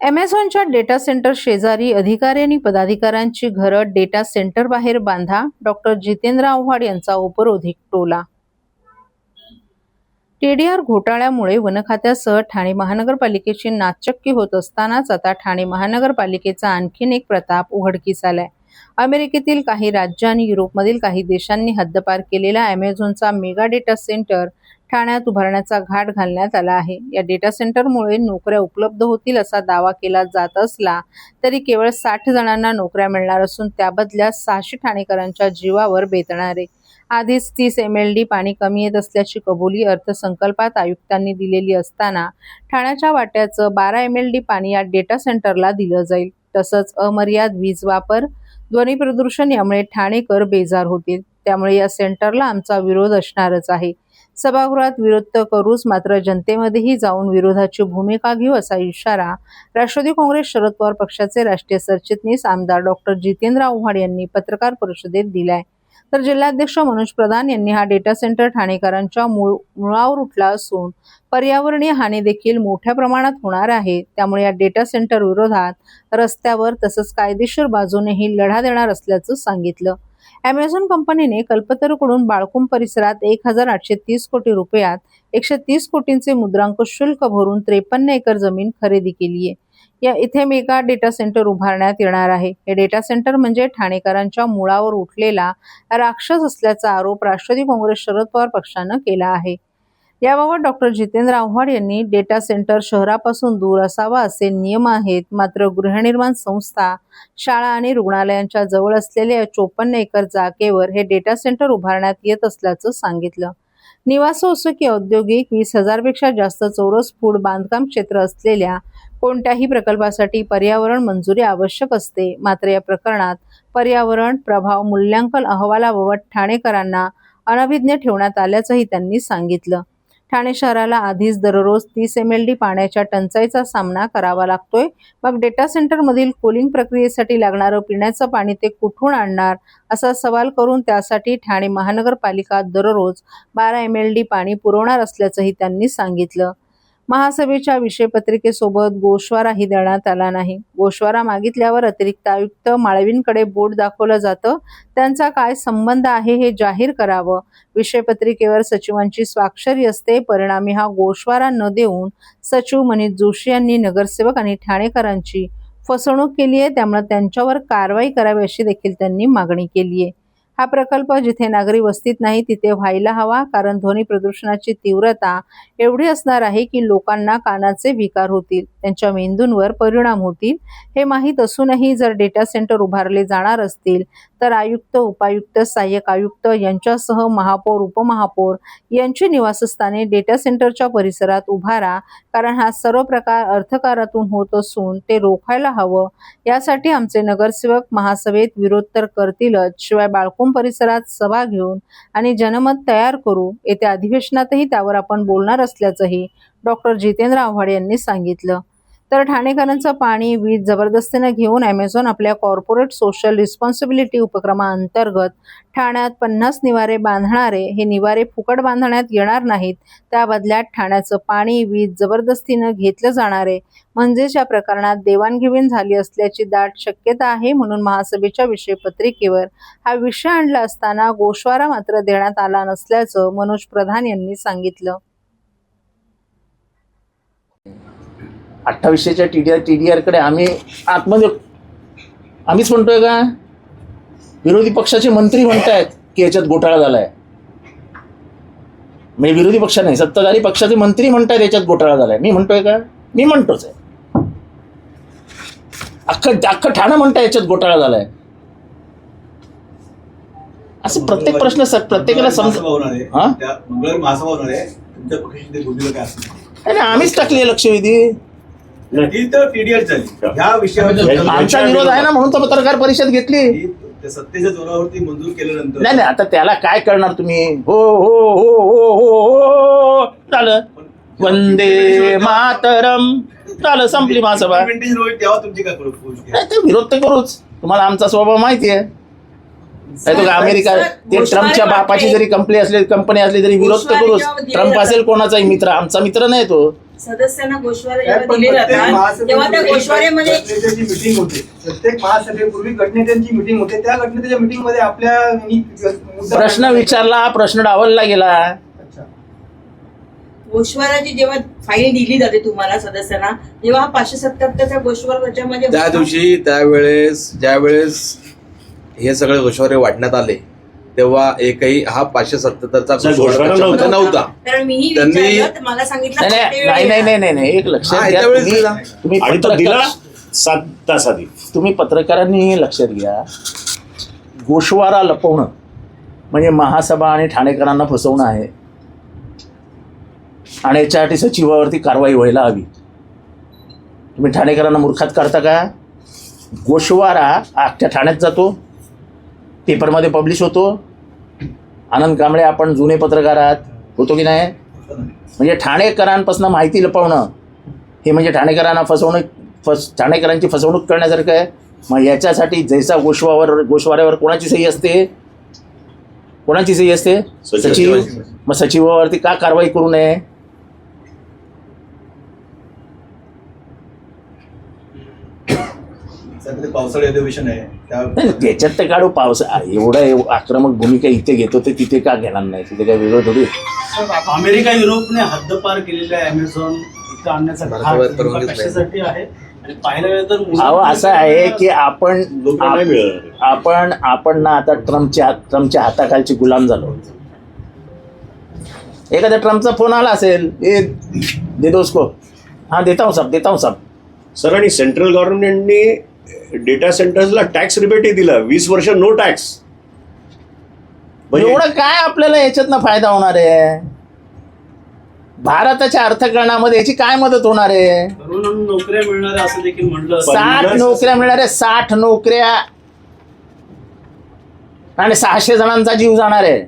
अमेझॉनच्या data centre शेजारी अधिकारी आणि पदाधिकाऱ्यांची घरं डेटा सेंटर बाहेर बांधा, डॉक्टर जितेंद्र आव्हाड यांचा उपरोधिक टोला. टीडीआर घोटाळ्यामुळे वनखात्यासह ठाणे महानगरपालिकेची नाचक्की होत असतानाच आता ठाणे महानगरपालिकेचा आणखीन एक प्रताप उघडकीस आलाय. अमेरिकेतील काही राज्य आणि युरोपमधील काही देशांनी हद्दपार केलेला अमेझॉनचा मेगा डेटा सेंटर ठाण्यात उभारण्याचा घाट घालण्यात आला आहे. या डेटा सेंटरमुळे नोकऱ्या उपलब्ध होतील असा दावा केला जात असला तरी केवळ 60 जणांना नोकऱ्या मिळणार असून त्या बदल्यात 600 ठाणेकरांच्या जीवावर बेतणार आहे. आधीच 30 MLD पाणी कमी येत असल्याची कबुली अर्थसंकल्पात आयुक्तांनी दिलेली असताना ठाण्याच्या वाट्याचं 12 MLD पाणी या डेटा सेंटरला दिलं जाईल. तसंच अमर्याद वीज वापर, ध्वनी प्रदूषण यामुळे ठाणेकर बेजार होतील. त्यामुळे या सेंटरला आमचा विरोध असणारच आहे. सभागृहात विरोध तर करूच, मात्र जनतेमध्येही जाऊन विरोधाची भूमिका घेऊ असा इशारा राष्ट्रवादी काँग्रेस शरद पवार पक्षाचे राष्ट्रीय सरचिटणीस आमदार डॉक्टर जितेंद्र आव्हाड यांनी पत्रकार परिषदेत दिलाय. तर जिल्हाध्यक्ष मनोज प्रधान यांनी हा डेटा सेंटर ठाणेकरांच्या मुळावर उठला असून पर्यावरणीय हानी देखील मोठ्या प्रमाणात होणार आहे. त्यामुळे या डेटा सेंटर विरोधात रस्त्यावर तसंच कायदेशीर बाजूनेही लढा देणार असल्याचं सांगितलं. अमेझॉन कंपनीने कल्पतरूकडून बाळकुंभ परिसरात 1830 कोटी रुपयात 130 कोटींचे मुद्रांक शुल्क भरून 53 एकर जमीन खरेदी केली आहे. इथे मेगा डेटा सेंटर उभारण्यात येणार आहे. हे डेटा सेंटर म्हणजे ठाणेकरांच्या मुळावर उठलेला राक्षस असल्याचा आरोप राष्ट्रवादी काँग्रेस शरद पवार पक्षानं केला आहे. याबाबत डॉक्टर जितेंद्र आव्हाड यांनी डेटा सेंटर शहरापासून दूर असावा असे नियम आहेत, मात्र गृहनिर्माण संस्था, शाळा आणि रुग्णालयांच्या जवळ असलेल्या 54 एकर जागेवर हे डेटा सेंटर उभारण्यात येत असल्याचं सांगितलं. निवास असो की औद्योगिक 20,000 पेक्षा जास्त चौरस फूट बांधकाम क्षेत्र असलेल्या कोणत्याही प्रकल्पासाठी पर्यावरण मंजुरी आवश्यक असते. मात्र या प्रकरणात पर्यावरण प्रभाव मूल्यांकन अहवालाबाबत ठाणेकरांना अनभिज्ञ ठेवण्यात आल्याचंही त्यांनी सांगितलं. ठाणे शहराला आधीच दररोज 30 MLD पाण्याच्या टंचाईचा सामना करावा लागतोय. मग डेटा सेंटरमधील कूलिंग प्रक्रियेसाठी लागणारं पिण्याचं पाणी ते कुठून आणणार असा सवाल करून त्यासाठी ठाणे महानगरपालिका दररोज 12 MLD पाणी पुरवणार असल्याचंही त्यांनी सांगितलं. महासभेच्या विषयपत्रिकेसोबत गोषवाराही देण्यात आला नाही. गोषवारा मागितल्यावर अतिरिक्त आयुक्त माळवींकडे बोट दाखवलं जातं. त्यांचा काय संबंध आहे हे जाहीर करावं. विषयपत्रिकेवर सचिवांची स्वाक्षरी असते. परिणामी हा गोषवारा न देऊन सचिव मनीष जोशी यांनी नगरसेवक आणि ठाणेकरांची फसवणूक केली आहे. त्यामुळे त्यांच्यावर कारवाई करावी अशी देखील त्यांनी मागणी केली आहे. हा प्रकल्प जिथे नागरी वस्तीत नाही तिथे व्हायला हवा, कारण ध्वनी प्रदूषणाची तीव्रता एवढी असणार आहे की लोकांना कानाचे विकार होतील, त्यांच्या मेंदूंवर परिणाम होतील. हे माहीत असूनही जर डेटा सेंटर उभारले जाणार असतील तर आयुक्त, उपायुक्त, सहाय्यक आयुक्त यांच्यासह महापौर, उपमहापौर यांची निवासस्थाने डेटा सेंटरच्या परिसरात उभारा, कारण हा सर्व प्रकार अर्थकारातून होत असून ते रोखायला हवं. यासाठी आमचे नगरसेवक महासभेत विरोध तर करतीलच, शिवाय बाळकुंभ परिसरात सभा घेऊन आणि जनमत तयार करू. येत्या अधिवेशनातही त्यावर आपण बोलणार असल्याचंही डॉक्टर जितेंद्र आव्हाड यांनी सांगितलं. तर ठाणेकरांचं पाणी, वीज जबरदस्तीने घेऊन अमेझॉन आपल्या कॉर्पोरेट सोशल रिस्पॉन्सिबिलिटी उपक्रमाअंतर्गत ठाण्यात 50 निवारे बांधणारे. हे निवारे फुकट बांधण्यात येणार नाहीत. त्या बदल्यात ठाण्याचं पाणी, वीज जबरदस्तीनं घेतलं जाणार आहे. म्हणजेच या प्रकरणात देवाणघेवाण झाली असल्याची दाट शक्यता आहे. म्हणून महासभेच्या विषयपत्रिकेवर हा विषय आणला असताना गोषवारा मात्र देण्यात आला नसल्याचं मनोज प्रधान यांनी सांगितलं. 2800च्या TDR कडे आम्हीच म्हणतोय का? विरोधी पक्षाचे मंत्री म्हणतायत की याच्यात घोटाळा झालाय. म्हणजे विरोधी पक्ष नाही, सत्ताधारी पक्षाचे मंत्री म्हणतायत याच्यात घोटाळा झालाय. मी म्हणतोय का? मी म्हणतोच आहे. अख्खं ठाणं म्हणताय याच्यात घोटाळा झालाय. असं प्रत्येक प्रश्न प्रत्येकाला आम्हीच टाकली लक्षवेधी. आमचा विरोध आहे ना, म्हणून तर पत्रकार परिषद घेतली. सत्तेच्या जोरावरती मंजूर केल्यानंतर नाही, आता त्याला काय करणार तुम्ही? हो हो हो हो हो झालं, वंदे मातरम झालं, संपली महासभा. तेव्हा तुमची काय विरोध तर करूच. तुम्हाला आमचा स्वभाव माहिती आहे. अमेरिका ते ट्रम्पच्या बापाची जरी कंपनी असली तरी विरोध तर करूच. ट्रम्प असेल कोणाचाही मित्र, आमचा मित्र नाही तो. सदस्यांना गोषवारे काय जेव्हा पण दिले प्रत्येक जातात महासभेपूर्वी तेव्हा त्या गोषवाऱ्यामध्ये गटनेत्याची मीटिंग होते. प्रत्येक महासभेपूर्वी गटनेत्यांची मीटिंग होते. त्या गटनेत्याच्या मीटिंग मध्ये आपल्या मुद्दा प्रश्न विचारला, प्रश्न डावलला गेला. अच्छा. गोषवाराची जेव्हा फाईल दिली जाते तुम्हाला सदस्यांना तेव्हा हा 577चा गोषवार त्याच्यामध्ये त्या होता. दिवशी त्यावेळेस ज्यावेळेस हे सगळे गोषवारे वाटण्यात आले तेव्हा एकही हा 577चा घोषवारा त्याच्यामध्ये नव्हता. कारण मीही त्यांनी- विचारलं तर मला सांगितलं नाही प्रत्येक नाही वेळी नाही नाही नाही नाही एक लक्षात हा, घ्या. त्यावेळेस तुम्ही- दिला. तुम्ही आणि तो दिला पत्रकार- 7 तास आधी. तुम्ही पत्रकारांनी हे लक्षात घ्या, गोषवारा लपवणं म्हणजे महासभा आणि ठाणेकरांना फसवणं आहे आणि याच्यासाठी सचिवावरती कारवाई व्हायला हवी. तुम्ही ठाणेकरांना मूर्खात काढता का? गोषवारा अख्ख्या ठाण्यात जातो, पेपरमध्ये पब्लिश होतो. आनंद कांबळे आपण जुने पत्रकार आहात, होतो की नाही? म्हणजे ठाणेकरांपासून माहिती लपवणं हे म्हणजे ठाणेकरांना ठाणेकरांची फसवणूक करण्यासारखं आहे. मग याच्यासाठी जैसा गोषवाऱ्यावर कोणाची सही असते? कोणाची सही असते? सचिव. मग सचिवावरती का कारवाई करू नये? सध्या पावसाळी अधिवेशन आहे नाही, त्याच्यात तर काढू. पाऊस एवढं आक्रमक भूमिका इथे घेतो ते तिथे का घेणार नाही? तिथे काय वेगळं थोडी. अमेरिका युरोपने हद्दपार केलेल्या आहे अमेझॉन इथं आणण्याचा भारताबाहेर घाट परवानगीच नेमका नाही. कशासाठी आहे आणि पाहिलं गेलं तर अहो असं आहे की आपण लोकांना नाही मिळणार. आपण ना आता ट्रम्पच्या हाताखालचे गुलाम झालो. एखाद्या ट्रम्पचा फोन आला असेल, ए दे दो उसको, हाँ देता हूँ सब. सर आणि सेंट्रल गव्हर्नमेंटने डेटा सेंटर्सला टॅक्स रिबेटही दिला. 20 वर्ष नो टॅक्स. एवढं काय आपल्याला याच्यातनं फायदा होणार आहे? भारताच्या अर्थकारणामध्ये याची काय मदत होणार आहे? तरुणांना नोकऱ्या मिळणार असं देखील म्हणलं 60 नोकऱ्या मिळणार आहे. 60 नोकऱ्या आणि 600 जणांचा जीव जाणार आहे.